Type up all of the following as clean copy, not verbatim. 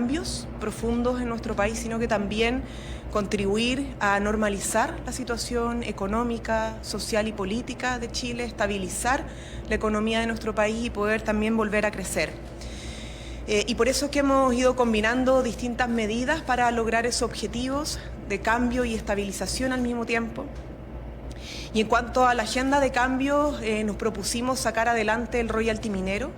cambios profundos en nuestro país, sino que también contribuir a normalizar la situación económica, social y política de Chile, estabilizar la economía de nuestro país y poder también volver a crecer. Y por eso es que hemos ido combinando distintas medidas para lograr esos objetivos de cambio y estabilización al mismo tiempo. Y en cuanto a la agenda de cambio, nos propusimos sacar adelante el royalty minero,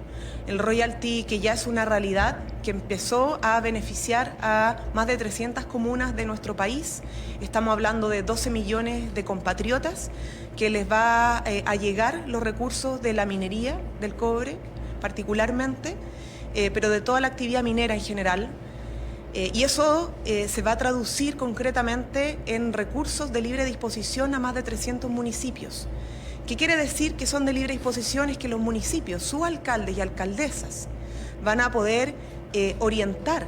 el royalty que ya es una realidad, que empezó a beneficiar a más de 300 comunas de nuestro país. Estamos hablando de 12 millones de compatriotas que les va a llegar los recursos de la minería, del cobre particularmente, pero de toda la actividad minera en general. Y eso se va a traducir concretamente en recursos de libre disposición a más de 300 municipios. ¿Qué quiere decir que son de libre disposición? Es que los municipios, sus alcaldes y alcaldesas, van a poder orientar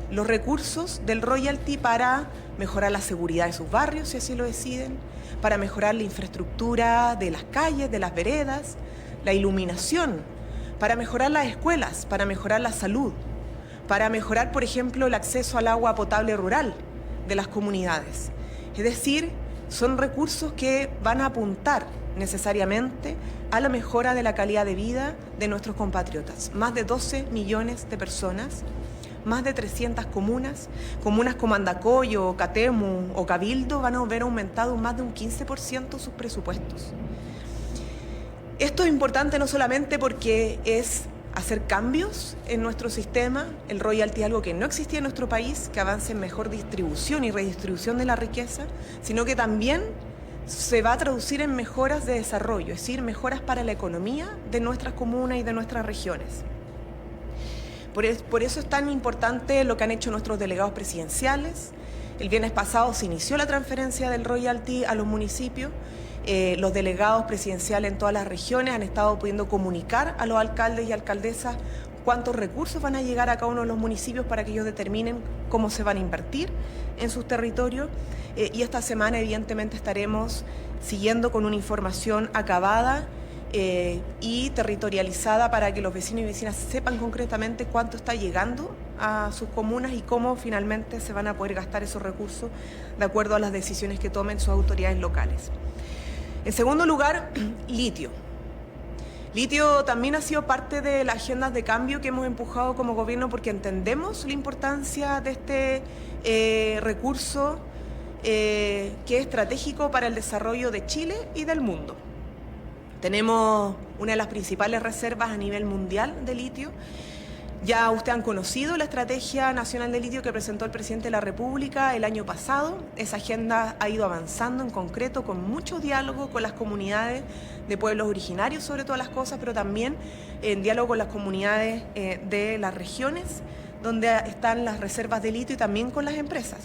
los recursos del royalty para mejorar la seguridad de sus barrios, si así lo deciden, para mejorar la infraestructura de las calles, de las veredas, la iluminación, para mejorar las escuelas, para mejorar la salud, para mejorar, por ejemplo, el acceso al agua potable rural de las comunidades. Es decir, son recursos que van a apuntar necesariamente a la mejora de la calidad de vida de nuestros compatriotas. Más de 12 millones de personas, más de 300 comunas como Andacollo, Catemu o Cabildo van a ver aumentado más de un 15% sus presupuestos. Esto es importante no solamente porque es hacer cambios en nuestro sistema, el royalty es algo que no existía en nuestro país, que avance en mejor distribución y redistribución de la riqueza, sino que también se va a traducir en mejoras de desarrollo, es decir, mejoras para la economía de nuestras comunas y de nuestras regiones. Por eso es tan importante lo que han hecho nuestros delegados presidenciales. El viernes pasado se inició la transferencia del royalty a los municipios. Los delegados presidenciales en todas las regiones han estado pudiendo comunicar a los alcaldes y alcaldesas cuántos recursos van a llegar a cada uno de los municipios para que ellos determinen cómo se van a invertir en sus territorios. Y esta semana evidentemente estaremos siguiendo con una información acabada y territorializada para que los vecinos y vecinas sepan concretamente cuánto está llegando a sus comunas y cómo finalmente se van a poder gastar esos recursos de acuerdo a las decisiones que tomen sus autoridades locales. En segundo lugar, litio. Litio también ha sido parte de las agendas de cambio que hemos empujado como gobierno porque entendemos la importancia de este recurso que es estratégico para el desarrollo de Chile y del mundo. Tenemos una de las principales reservas a nivel mundial de litio. Ya ustedes han conocido la Estrategia Nacional de Litio que presentó el presidente de la República el año pasado. Esa agenda ha ido avanzando en concreto con mucho diálogo con las comunidades de pueblos originarios, sobre todas las cosas, pero también en diálogo con las comunidades de las regiones donde están las reservas de litio y también con las empresas.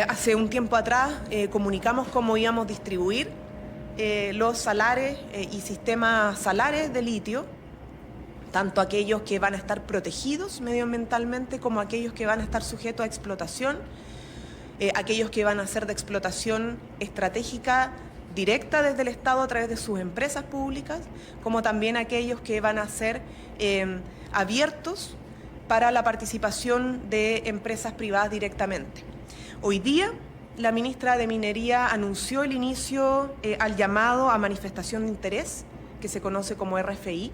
Hace un tiempo atrás comunicamos cómo íbamos a distribuir los salares y sistemas salares de litio, tanto aquellos que van a estar protegidos medioambientalmente como aquellos que van a estar sujetos a explotación, aquellos que van a ser de explotación estratégica directa desde el Estado a través de sus empresas públicas, como también aquellos que van a ser abiertos para la participación de empresas privadas directamente. Hoy día, la ministra de Minería anunció el inicio al llamado a manifestación de interés, que se conoce como RFI,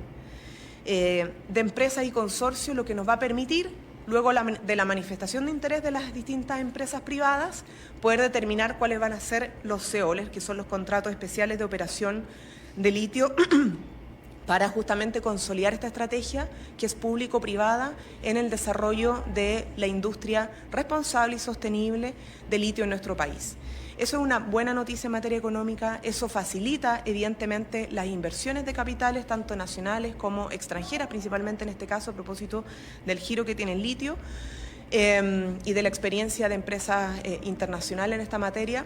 de empresas y consorcios, lo que nos va a permitir, luego de la manifestación de interés de las distintas empresas privadas, poder determinar cuáles van a ser los CEOLES, que son los contratos especiales de operación de litio, para justamente consolidar esta estrategia que es público-privada en el desarrollo de la industria responsable y sostenible de litio en nuestro país. Eso es una buena noticia en materia económica, eso facilita evidentemente las inversiones de capitales, tanto nacionales como extranjeras, principalmente en este caso a propósito del giro que tiene el litio y de la experiencia de empresas internacionales en esta materia.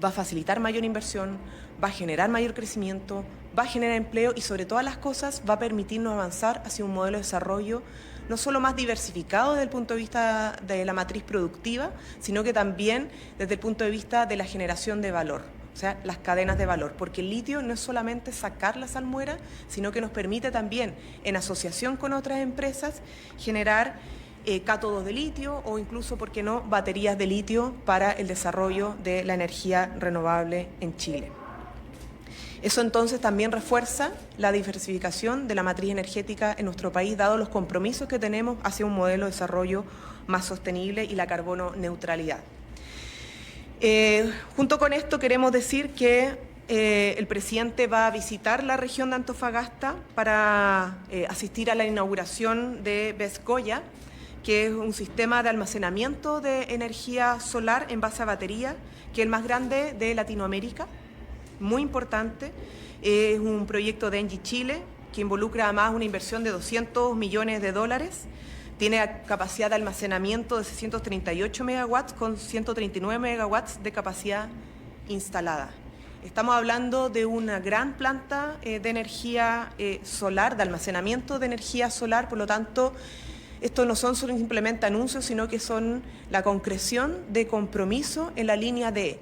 Va a facilitar mayor inversión, va a generar mayor crecimiento, va a generar empleo y sobre todas las cosas va a permitirnos avanzar hacia un modelo de desarrollo no solo más diversificado desde el punto de vista de la matriz productiva, sino que también desde el punto de vista de la generación de valor. O o sea, las cadenas de valor, porque el litio no es solamente sacar la salmuera, sino que nos permite también, en asociación con otras empresas, generar cátodos de litio o incluso, ¿por qué no?, baterías de litio para el desarrollo de la energía renovable en Chile. Eso entonces también refuerza la diversificación de la matriz energética en nuestro país, dado los compromisos que tenemos hacia un modelo de desarrollo más sostenible y la carbono neutralidad. Junto con esto queremos decir que el presidente va a visitar la región de Antofagasta para asistir a la inauguración de BESS Coya, que es un sistema de almacenamiento de energía solar en base a batería, que es el más grande de Latinoamérica, muy importante. Es un proyecto de Engie Chile que involucra además una inversión de $200 millones. Tiene capacidad de almacenamiento de 638 megawatts con 139 megawatts de capacidad instalada. Estamos hablando de una gran planta de energía solar, de almacenamiento de energía solar, por lo tanto, estos no son simplemente anuncios, sino que son la concreción de compromiso en la línea de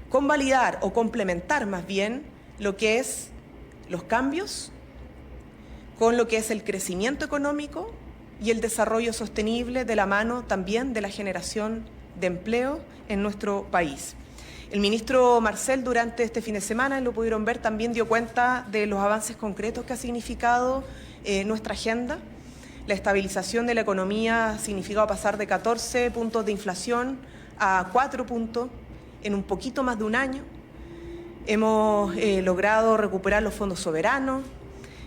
convalidar o complementar más bien lo que es los cambios con lo que es el crecimiento económico y el desarrollo sostenible de la mano también de la generación de empleo en nuestro país. El ministro Marcel durante este fin de semana, lo pudieron ver, también dio cuenta de los avances concretos que ha significado nuestra agenda. La estabilización de la economía ha significado pasar de 14 puntos de inflación a 4 puntos en un poquito más de un año. Hemos logrado recuperar los fondos soberanos,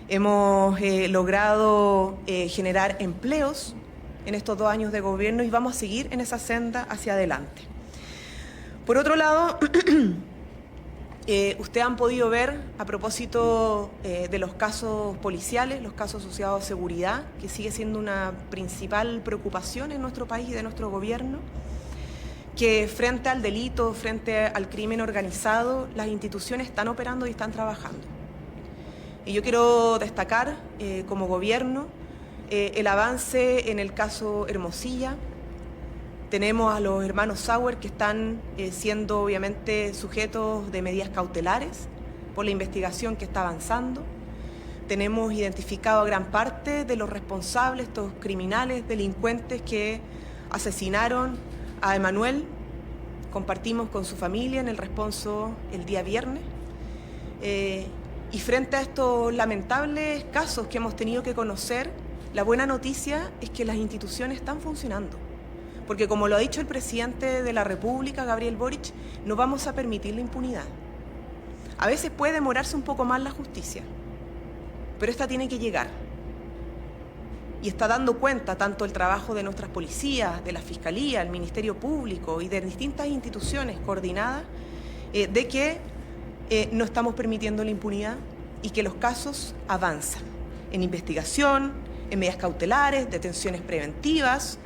hemos logrado generar empleos en estos 2 años de gobierno y vamos a seguir en esa senda hacia adelante. Por otro lado, ustedes han podido ver, a propósito de los casos policiales, los casos asociados a seguridad, que sigue siendo una principal preocupación en nuestro país y de nuestro gobierno, que frente al delito, frente al crimen organizado, las instituciones están operando y están trabajando. Y yo quiero destacar, como gobierno, el avance en el caso Hermosilla. Tenemos a los hermanos Sauer que están siendo obviamente sujetos de medidas cautelares por la investigación que está avanzando. Tenemos identificado a gran parte de los responsables, estos criminales, delincuentes que asesinaron a Emanuel. Compartimos con su familia en el responso el día viernes. Y frente a estos lamentables casos que hemos tenido que conocer, la buena noticia es que las instituciones están funcionando. Porque como lo ha dicho el presidente de la República, Gabriel Boric, no vamos a permitir la impunidad. A veces puede demorarse un poco más la justicia, pero esta tiene que llegar. Y está dando cuenta tanto el trabajo de nuestras policías, de la Fiscalía, el Ministerio Público y de distintas instituciones coordinadas, de que no estamos permitiendo la impunidad y que los casos avanzan en investigación, en medidas cautelares, detenciones preventivas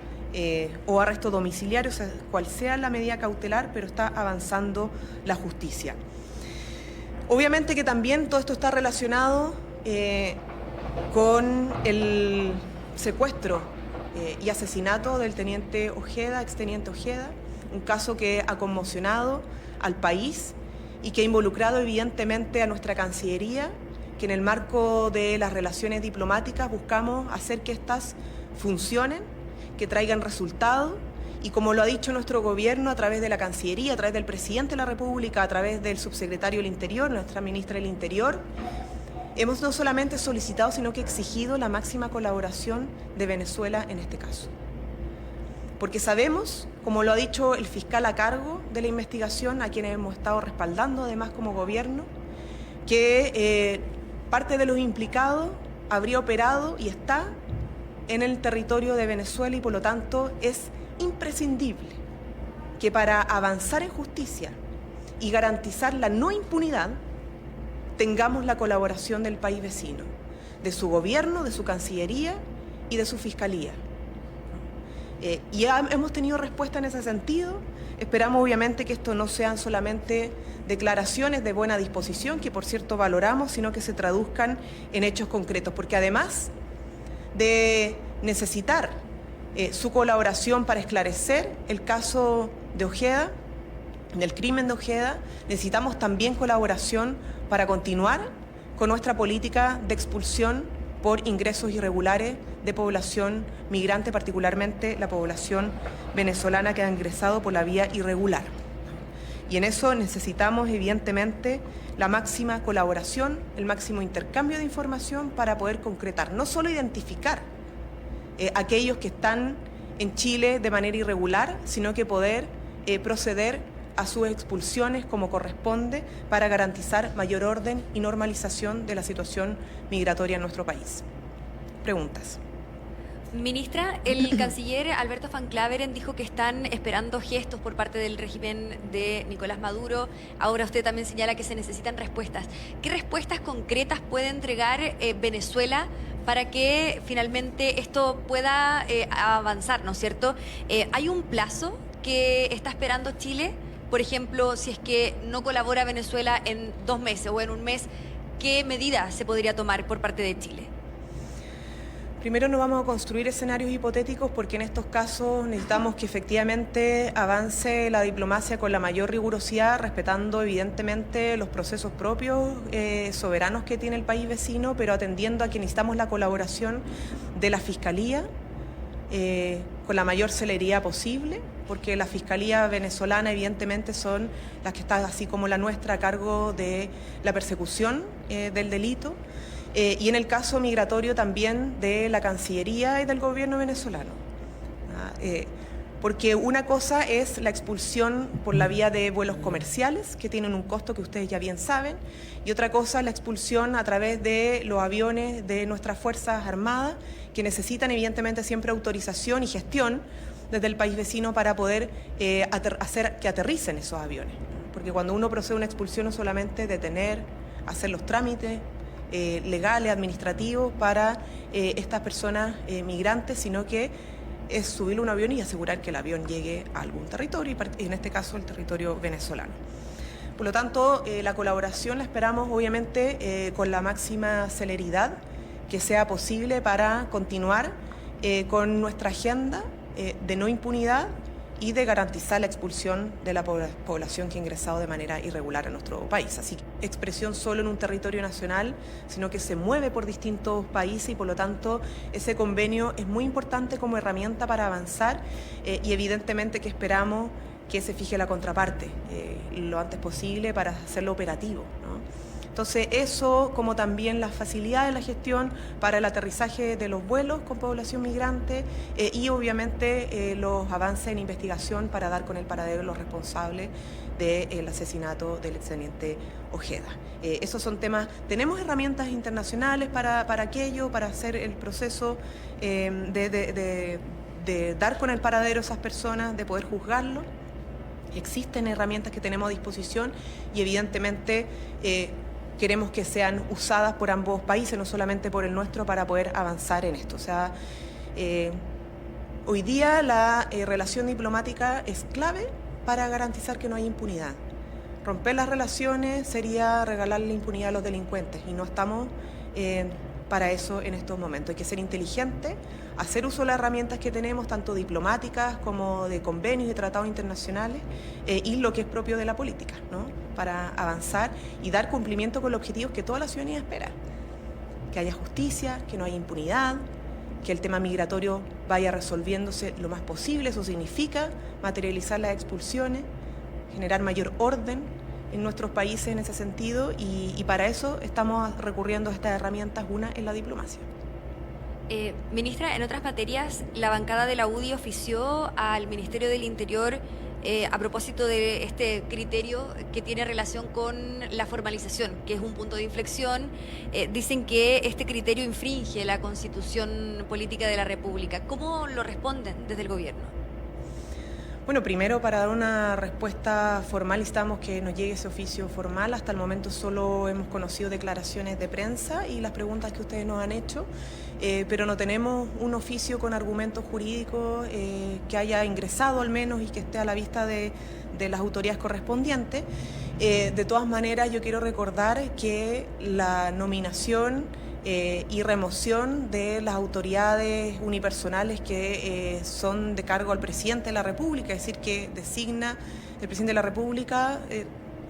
o arresto domiciliario, o sea, cual sea la medida cautelar, pero está avanzando la justicia. Obviamente que también todo esto está relacionado con el secuestro y asesinato del teniente Ojeda, exteniente Ojeda, un caso que ha conmocionado al país y que ha involucrado evidentemente a nuestra Cancillería, que en el marco de las relaciones diplomáticas buscamos hacer que estas funcionen, que traigan resultados, y como lo ha dicho nuestro gobierno a través de la Cancillería, a través del presidente de la República, a través del subsecretario del Interior, nuestra ministra del Interior, hemos no solamente solicitado, sino que exigido la máxima colaboración de Venezuela en este caso. Porque sabemos, como lo ha dicho el fiscal a cargo de la investigación, a quienes hemos estado respaldando además como gobierno, que parte de los implicados habría operado y está en el territorio de Venezuela y por lo tanto es imprescindible que para avanzar en justicia y garantizar la no impunidad tengamos la colaboración del país vecino, de su gobierno, de su Cancillería y de su Fiscalía. Y hemos tenido respuesta en ese sentido. Esperamos obviamente que esto no sean solamente declaraciones de buena disposición, que por cierto valoramos, sino que se traduzcan en hechos concretos, porque además de necesitar su colaboración para esclarecer el caso de Ojeda, del crimen de Ojeda, necesitamos también colaboración para continuar con nuestra política de expulsión por ingresos irregulares de población migrante, particularmente la población venezolana que ha ingresado por la vía irregular. Y en eso necesitamos, evidentemente, la máxima colaboración, el máximo intercambio de información para poder concretar, no solo identificar aquellos que están en Chile de manera irregular, sino que poder proceder a sus expulsiones como corresponde para garantizar mayor orden y normalización de la situación migratoria en nuestro país. Preguntas. Ministra, el canciller Alberto Van Claveren dijo que están esperando gestos por parte del régimen de Nicolás Maduro. Ahora usted también señala que se necesitan respuestas. ¿Qué respuestas concretas puede entregar Venezuela para que finalmente esto pueda avanzar, ¿no es cierto? ¿Hay un plazo que está esperando Chile? Por ejemplo, si es que no colabora Venezuela en 2 meses o en 1 mes, ¿qué medidas se podría tomar por parte de Chile? Primero no vamos a construir escenarios hipotéticos porque en estos casos necesitamos que efectivamente avance la diplomacia con la mayor rigurosidad, respetando evidentemente los procesos propios soberanos que tiene el país vecino, pero atendiendo a que necesitamos la colaboración de la Fiscalía con la mayor celeridad posible, porque la Fiscalía venezolana evidentemente son las que están, así como la nuestra, a cargo de la persecución del delito. Y en el caso migratorio también de la Cancillería y del gobierno venezolano. Porque una cosa es la expulsión por la vía de vuelos comerciales, que tienen un costo que ustedes ya bien saben, y otra cosa es la expulsión a través de los aviones de nuestras Fuerzas Armadas, que necesitan evidentemente siempre autorización y gestión desde el país vecino para poder hacer que aterricen esos aviones. Porque cuando uno procede a una expulsión no solamente detener, hacer los trámites legales, administrativos para estas personas migrantes, sino que es subir un avión y asegurar que el avión llegue a algún territorio, y en este caso el territorio venezolano. Por lo tanto, la colaboración la esperamos obviamente con la máxima celeridad que sea posible para continuar con nuestra agenda de no impunidad y de garantizar la expulsión de la población que ha ingresado de manera irregular a nuestro país. Así que expresión solo en un territorio nacional, sino que se mueve por distintos países, y por lo tanto ese convenio es muy importante como herramienta para avanzar y evidentemente que esperamos que se fije la contraparte lo antes posible para hacerlo operativo, ¿no? Entonces eso, como también las facilidades de la gestión para el aterrizaje de los vuelos con población migrante y obviamente los avances en investigación para dar con el paradero de los responsables del asesinato del exteniente Ojeda. Esos son temas, tenemos herramientas internacionales para aquello, para hacer el proceso de dar con el paradero a esas personas, de poder juzgarlo. Existen herramientas que tenemos a disposición y evidentemente queremos que sean usadas por ambos países, no solamente por el nuestro, para poder avanzar en esto. O sea, hoy día la relación diplomática es clave para garantizar que no hay impunidad. Romper las relaciones sería regalarle impunidad a los delincuentes y no estamos para eso en estos momentos. Hay que ser inteligente, hacer uso de las herramientas que tenemos, tanto diplomáticas como de convenios y tratados internacionales, y lo que es propio de la política, ¿no? Para avanzar y dar cumplimiento con los objetivos que toda la ciudadanía espera. Que haya justicia, que no haya impunidad, que el tema migratorio vaya resolviéndose lo más posible. Eso significa materializar las expulsiones, generar mayor orden en nuestros países en ese sentido, y para eso estamos recurriendo a estas herramientas. Una es la diplomacia. Ministra, en otras materias, la bancada de la UDI ofició al Ministerio del Interior a propósito de este criterio que tiene relación con la formalización, que es un punto de inflexión. Dicen que este criterio infringe la Constitución Política de la República. ¿Cómo lo responden desde el gobierno? Bueno, primero, para dar una respuesta formal necesitamos que nos llegue ese oficio formal. Hasta el momento solo hemos conocido declaraciones de prensa y las preguntas que ustedes nos han hecho, pero no tenemos un oficio con argumentos jurídicos que haya ingresado al menos y que esté a la vista de las autoridades correspondientes. De todas maneras, yo quiero recordar que la nominación y remoción de las autoridades unipersonales que son de cargo al presidente de la República, es decir, que designa el presidente de la República,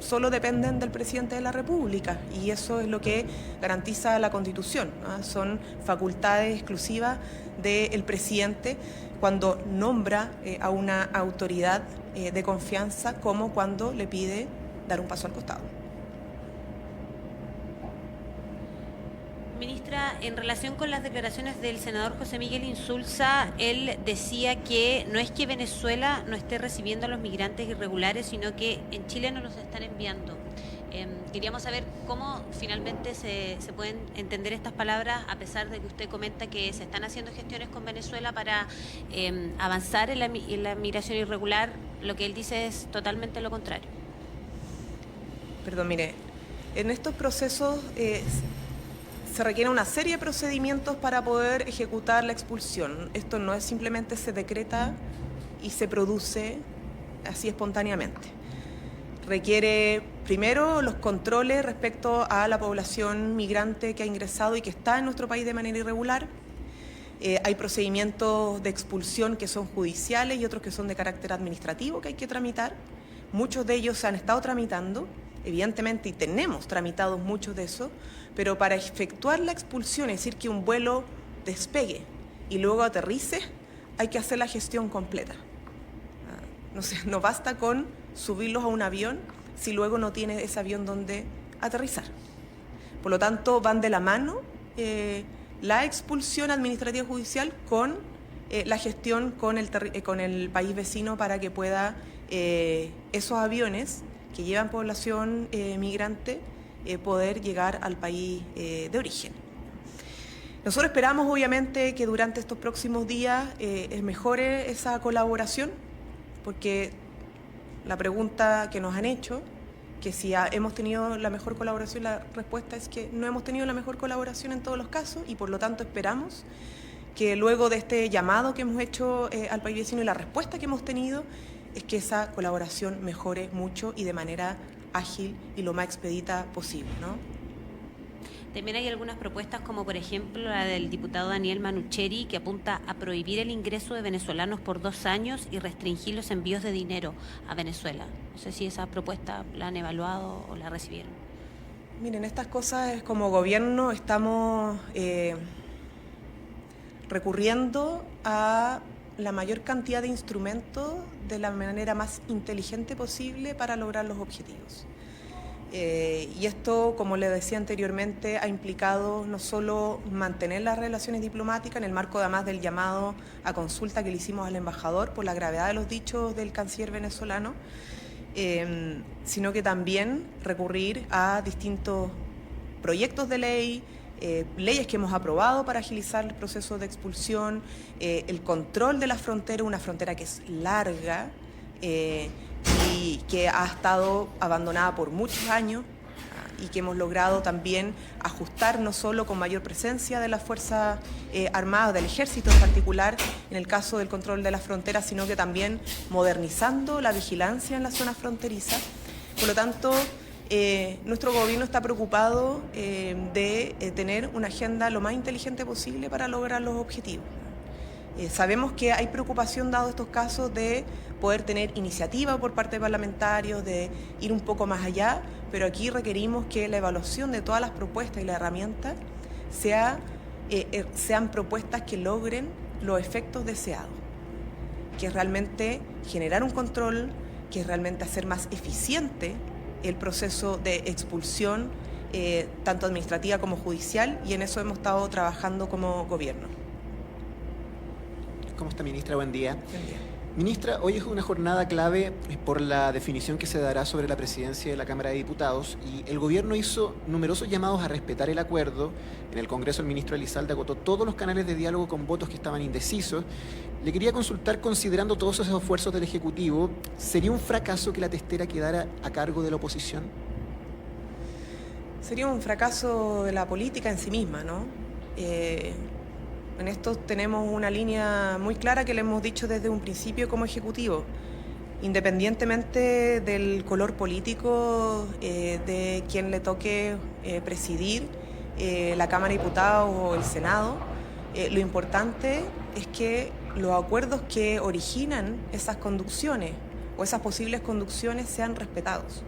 solo dependen del presidente de la República, y eso es lo que garantiza la Constitución, ¿no? Son facultades exclusivas del presidente cuando nombra a una autoridad de confianza, como cuando le pide dar un paso al costado. Ministra, en relación con las declaraciones del senador José Miguel Insulza, él decía que no es que Venezuela no esté recibiendo a los migrantes irregulares, sino que en Chile no los están enviando. Queríamos saber cómo finalmente se pueden entender estas palabras, a pesar de que usted comenta que se están haciendo gestiones con Venezuela para avanzar en la migración irregular. Lo que él dice es totalmente lo contrario. Perdón, mire, en estos procesos se requiere una serie de procedimientos para poder ejecutar la expulsión. Esto no es simplemente se decreta y se produce así espontáneamente. Requiere primero los controles respecto a la población migrante que ha ingresado y que está en nuestro país de manera irregular. Hay procedimientos de expulsión que son judiciales y otros que son de carácter administrativo que hay que tramitar. Muchos de ellos se han estado tramitando, evidentemente, y tenemos tramitados muchos de esos, pero para efectuar la expulsión, es decir, que un vuelo despegue y luego aterrice, hay que hacer la gestión completa. No basta con subirlos a un avión si luego no tiene ese avión donde aterrizar. Por lo tanto, van de la mano la expulsión administrativa judicial con la gestión con el país vecino para que pueda esos aviones que llevan población migrante poder llegar al país de origen. Nosotros esperamos, obviamente, que durante estos próximos días mejore esa colaboración, porque la pregunta que nos han hecho, que si hemos tenido la mejor colaboración, la respuesta es que no hemos tenido la mejor colaboración en todos los casos, y por lo tanto esperamos que luego de este llamado que hemos hecho al país vecino y la respuesta que hemos tenido, es que esa colaboración mejore mucho y de manera ágil y lo más expedita posible, ¿no? También hay algunas propuestas, como por ejemplo la del diputado Daniel Manucheri, que apunta a prohibir el ingreso de venezolanos por 2 años y restringir los envíos de dinero a Venezuela. No sé si esa propuesta la han evaluado o la recibieron. Miren, estas cosas como gobierno estamos recurriendo a la mayor cantidad de instrumentos de la manera más inteligente posible para lograr los objetivos. Y esto, como le decía anteriormente, ha implicado no solo mantener las relaciones diplomáticas en el marco además del llamado a consulta que le hicimos al embajador por la gravedad de los dichos del canciller venezolano, sino que también recurrir a distintos proyectos de ley, leyes que hemos aprobado para agilizar el proceso de expulsión, el control de la frontera, una frontera que es larga, y que ha estado abandonada por muchos años y que hemos logrado también ajustar no solo con mayor presencia de las Fuerzas Armadas, del Ejército en particular, en el caso del control de las fronteras, sino que también modernizando la vigilancia en las zonas fronterizas. Por lo tanto, nuestro gobierno está preocupado de tener una agenda lo más inteligente posible para lograr los objetivos. Sabemos que hay preocupación, dado estos casos, de poder tener iniciativa por parte de parlamentarios, de ir un poco más allá, pero aquí requerimos que la evaluación de todas las propuestas y las herramientas sean propuestas que logren los efectos deseados, que es realmente generar un control, que es realmente hacer más eficiente el proceso de expulsión, tanto administrativa como judicial, y en eso hemos estado trabajando como gobierno. ¿Cómo está, ministra? Buen día. Buen día. Ministra, hoy es una jornada clave por la definición que se dará sobre la presidencia de la Cámara de Diputados, y el gobierno hizo numerosos llamados a respetar el acuerdo. En el Congreso el ministro Elizalde agotó todos los canales de diálogo con votos que estaban indecisos. Le quería consultar, considerando todos esos esfuerzos del Ejecutivo, ¿sería un fracaso que la testera quedara a cargo de la oposición? Sería un fracaso de la política en sí misma, ¿no? En esto tenemos una línea muy clara que le hemos dicho desde un principio como Ejecutivo. Independientemente del color político de quien le toque presidir la Cámara de Diputados o el Senado, lo importante es que los acuerdos que originan esas conducciones o esas posibles conducciones sean respetados.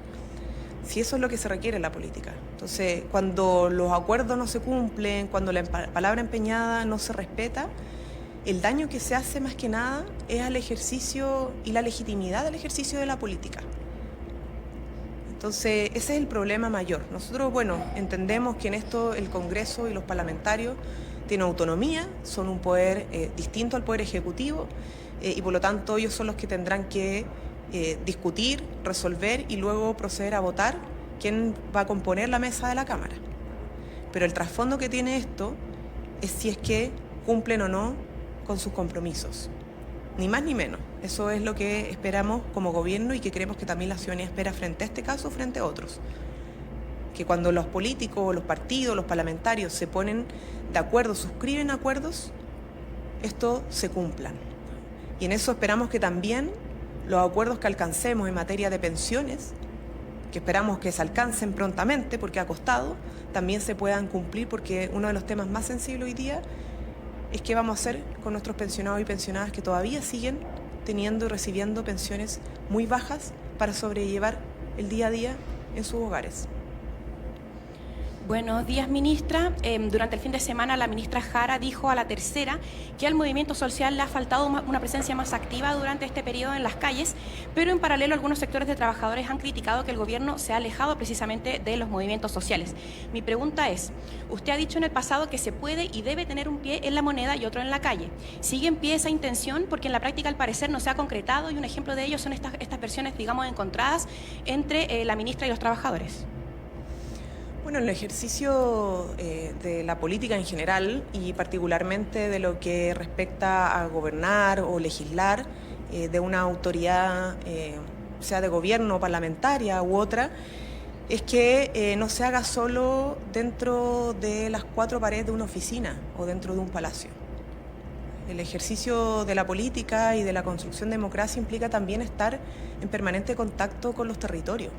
Si eso es lo que se requiere en la política. Entonces, cuando los acuerdos no se cumplen, cuando la palabra empeñada no se respeta, el daño que se hace más que nada es al ejercicio y la legitimidad del ejercicio de la política. Entonces, ese es el problema mayor. Nosotros, entendemos que en esto el Congreso y los parlamentarios tienen autonomía, son un poder distinto al poder ejecutivo y por lo tanto ellos son los que tendrán que discutir, resolver y luego proceder a votar quién va a componer la mesa de la Cámara. Pero el trasfondo que tiene esto es si es que cumplen o no con sus compromisos. Ni más ni menos. Eso es lo que esperamos como gobierno y que creemos que también la ciudadanía espera frente a este caso, frente a otros. Que cuando los políticos, los partidos, los parlamentarios se ponen de acuerdo, suscriben acuerdos, esto se cumplan. Y en eso esperamos que también los acuerdos que alcancemos en materia de pensiones, que esperamos que se alcancen prontamente porque ha costado, también se puedan cumplir, porque uno de los temas más sensibles hoy día es qué vamos a hacer con nuestros pensionados y pensionadas que todavía siguen teniendo y recibiendo pensiones muy bajas para sobrellevar el día a día en sus hogares. Buenos días, ministra. Durante el fin de semana, la ministra Jara dijo a La Tercera que al movimiento social le ha faltado una presencia más activa durante este periodo en las calles, pero en paralelo algunos sectores de trabajadores han criticado que el gobierno se ha alejado precisamente de los movimientos sociales. Mi pregunta es, usted ha dicho en el pasado que se puede y debe tener un pie en la moneda y otro en la calle. ¿Sigue en pie esa intención? Porque en la práctica al parecer no se ha concretado y un ejemplo de ello son estas versiones, digamos, encontradas entre la ministra y los trabajadores. Bueno, el ejercicio de la política en general y particularmente de lo que respecta a gobernar o legislar de una autoridad, sea de gobierno, parlamentaria u otra, es que no se haga solo dentro de las cuatro paredes de una oficina o dentro de un palacio. El ejercicio de la política y de la construcción de democracia implica también estar en permanente contacto con los territorios,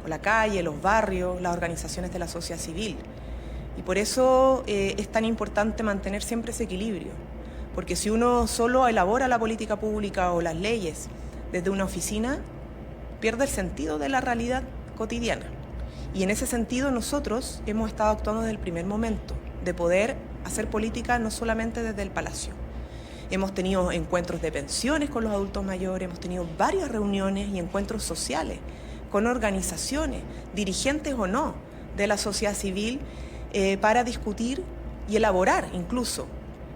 con la calle, los barrios, las organizaciones de la sociedad civil. Y por eso es tan importante mantener siempre ese equilibrio, porque si uno solo elabora la política pública o las leyes desde una oficina, pierde el sentido de la realidad cotidiana. Y en ese sentido nosotros hemos estado actuando desde el primer momento, de poder hacer política no solamente desde el Palacio. Hemos tenido encuentros de pensiones con los adultos mayores, hemos tenido varias reuniones y encuentros sociales con organizaciones, dirigentes o no, de la sociedad civil, para discutir y elaborar incluso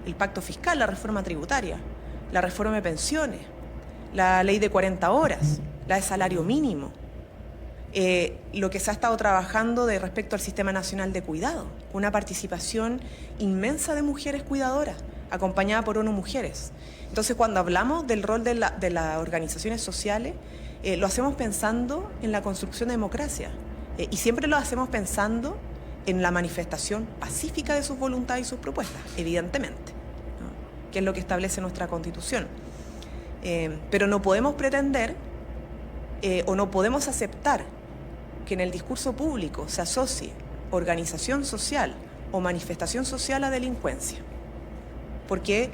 el pacto fiscal, la reforma tributaria, la reforma de pensiones, la ley de 40 horas, la de salario mínimo, lo que se ha estado trabajando de respecto al Sistema Nacional de Cuidado, una participación inmensa de mujeres cuidadoras, acompañada por ONU Mujeres. Entonces, cuando hablamos del rol de las organizaciones sociales, lo hacemos pensando en la construcción de democracia y siempre lo hacemos pensando en la manifestación pacífica de sus voluntades y sus propuestas, evidentemente, ¿no? Que es lo que establece nuestra Constitución. Pero no podemos pretender o no podemos aceptar que en el discurso público se asocie organización social o manifestación social a delincuencia, porque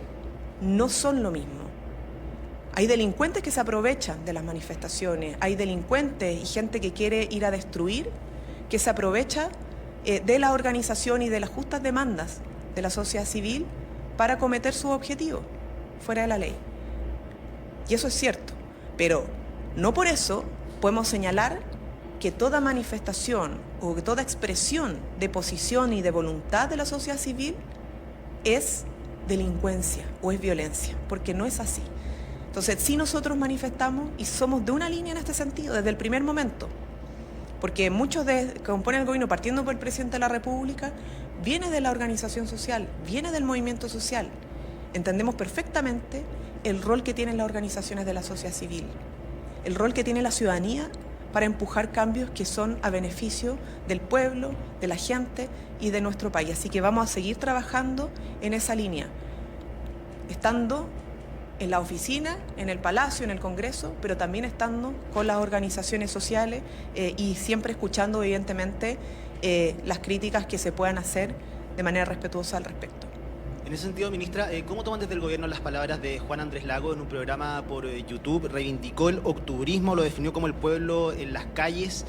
no son lo mismo. Hay delincuentes que se aprovechan de las manifestaciones, hay delincuentes y gente que quiere ir a destruir, que se aprovecha de la organización y de las justas demandas de la sociedad civil para cometer sus objetivos fuera de la ley. Y eso es cierto, pero no por eso podemos señalar que toda manifestación o que toda expresión de posición y de voluntad de la sociedad civil es delincuencia o es violencia, porque no es así. Entonces, sí nosotros manifestamos y somos de una línea en este sentido, desde el primer momento, porque muchos que componen el gobierno, partiendo por el presidente de la República, viene de la organización social, viene del movimiento social. Entendemos perfectamente el rol que tienen las organizaciones de la sociedad civil, el rol que tiene la ciudadanía para empujar cambios que son a beneficio del pueblo, de la gente y de nuestro país. Así que vamos a seguir trabajando en esa línea, estando en la oficina, en el Palacio, en el Congreso, pero también estando con las organizaciones sociales y siempre escuchando, evidentemente, las críticas que se puedan hacer de manera respetuosa al respecto. En ese sentido, ministra, ¿cómo toman desde el gobierno las palabras de Juan Andrés Lago en un programa por YouTube? Reivindicó el octubrismo, lo definió como el pueblo en las calles.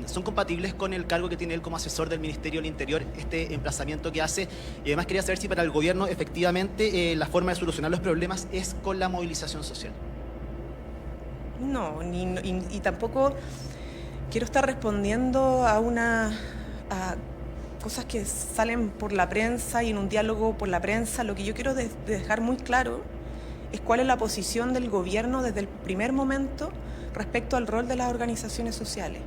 ¿Son compatibles con el cargo que tiene él como asesor del Ministerio del Interior, este emplazamiento que hace? Y además quería saber si para el gobierno efectivamente la forma de solucionar los problemas es con la movilización social. No, y tampoco quiero estar respondiendo a cosas que salen por la prensa y en un diálogo por la prensa. Lo que yo quiero dejar muy claro es cuál es la posición del gobierno desde el primer momento respecto al rol de las organizaciones sociales.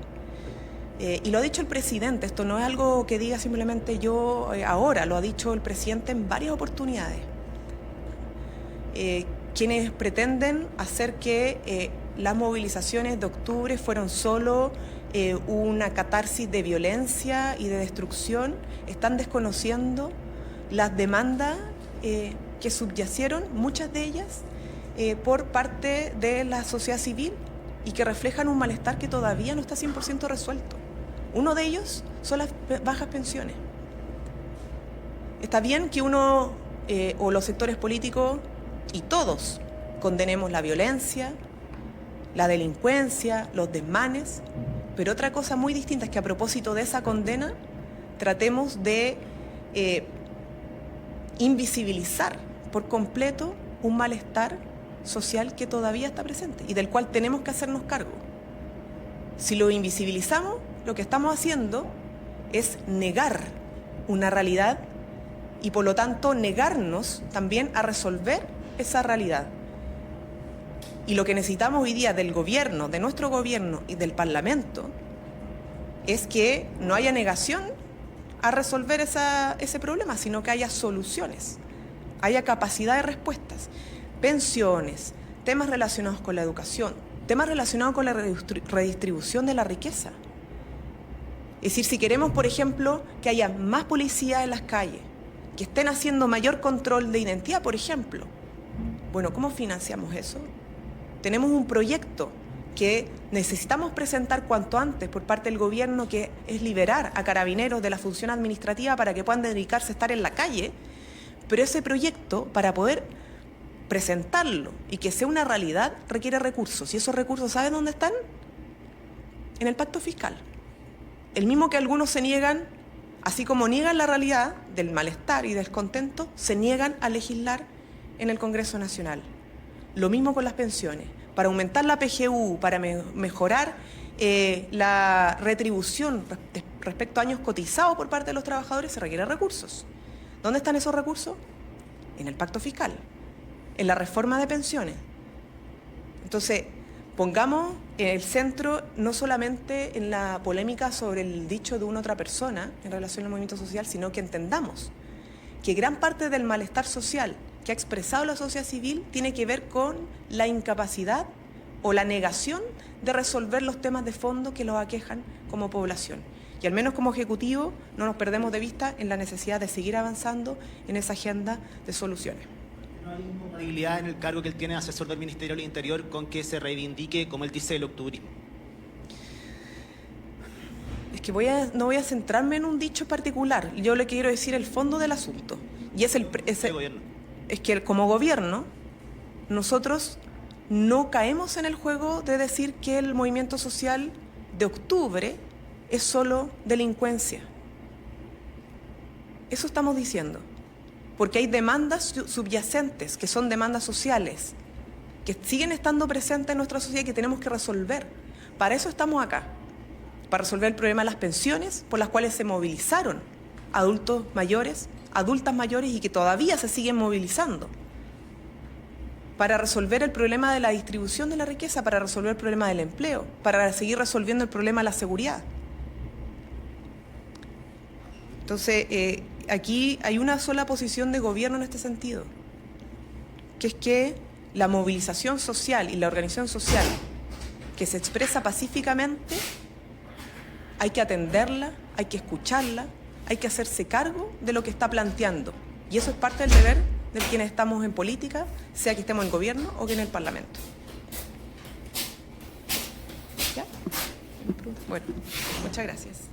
Y lo ha dicho el presidente, esto no es algo que diga simplemente yo ahora, lo ha dicho el presidente en varias oportunidades. Quienes pretenden hacer que las movilizaciones de octubre fueron solo una catarsis de violencia y de destrucción, están desconociendo las demandas que subyacieron, muchas de ellas, por parte de la sociedad civil y que reflejan un malestar que todavía no está 100% resuelto. Uno de ellos son las bajas pensiones. Está bien que uno o los sectores políticos y todos condenemos la violencia, la delincuencia, los desmanes, pero otra cosa muy distinta es que a propósito de esa condena tratemos de invisibilizar por completo un malestar social que todavía está presente y del cual tenemos que hacernos cargo. Si lo invisibilizamos, lo que estamos haciendo es negar una realidad y por lo tanto negarnos también a resolver esa realidad. Y lo que necesitamos hoy día del gobierno, de nuestro gobierno y del Parlamento, es que no haya negación a resolver ese problema, sino que haya soluciones, haya capacidad de respuestas, pensiones, temas relacionados con la educación, temas relacionados con la redistribución de la riqueza. Es decir, si queremos, por ejemplo, que haya más policía en las calles, que estén haciendo mayor control de identidad, por ejemplo, bueno, ¿cómo financiamos eso? Tenemos un proyecto que necesitamos presentar cuanto antes por parte del gobierno, que es liberar a carabineros de la función administrativa para que puedan dedicarse a estar en la calle, pero ese proyecto, para poder presentarlo y que sea una realidad, requiere recursos. Y esos recursos, ¿saben dónde están? En el pacto fiscal. El mismo que algunos se niegan, así como niegan la realidad del malestar y descontento, se niegan a legislar en el Congreso Nacional. Lo mismo con las pensiones. Para aumentar la PGU, para mejorar la retribución respecto a años cotizados por parte de los trabajadores, se requieren recursos. ¿Dónde están esos recursos? En el pacto fiscal, en la reforma de pensiones. Entonces, pongamos el centro no solamente en la polémica sobre el dicho de una otra persona en relación al movimiento social, sino que entendamos que gran parte del malestar social que ha expresado la sociedad civil tiene que ver con la incapacidad o la negación de resolver los temas de fondo que los aquejan como población. Y al menos como Ejecutivo no nos perdemos de vista en la necesidad de seguir avanzando en esa agenda de soluciones. ¿No hay incompatibilidad en el cargo que él tiene de asesor del Ministerio del Interior con que se reivindique, como él dice, el octubrismo? Es que no voy a centrarme en un dicho particular. Yo le quiero decir el fondo del asunto. Y es es que como gobierno, nosotros no caemos en el juego de decir que el movimiento social de octubre es solo delincuencia. Eso estamos diciendo. Porque hay demandas subyacentes, que son demandas sociales, que siguen estando presentes en nuestra sociedad y que tenemos que resolver. Para eso estamos acá. Para resolver el problema de las pensiones, por las cuales se movilizaron adultos mayores, adultas mayores y que todavía se siguen movilizando. Para resolver el problema de la distribución de la riqueza, para resolver el problema del empleo, para seguir resolviendo el problema de la seguridad. Entonces, aquí hay una sola posición de gobierno en este sentido, que es que la movilización social y la organización social que se expresa pacíficamente, hay que atenderla, hay que escucharla, hay que hacerse cargo de lo que está planteando. Y eso es parte del deber de quienes estamos en política, sea que estemos en gobierno o que en el Parlamento. ¿Ya? Bueno, muchas gracias.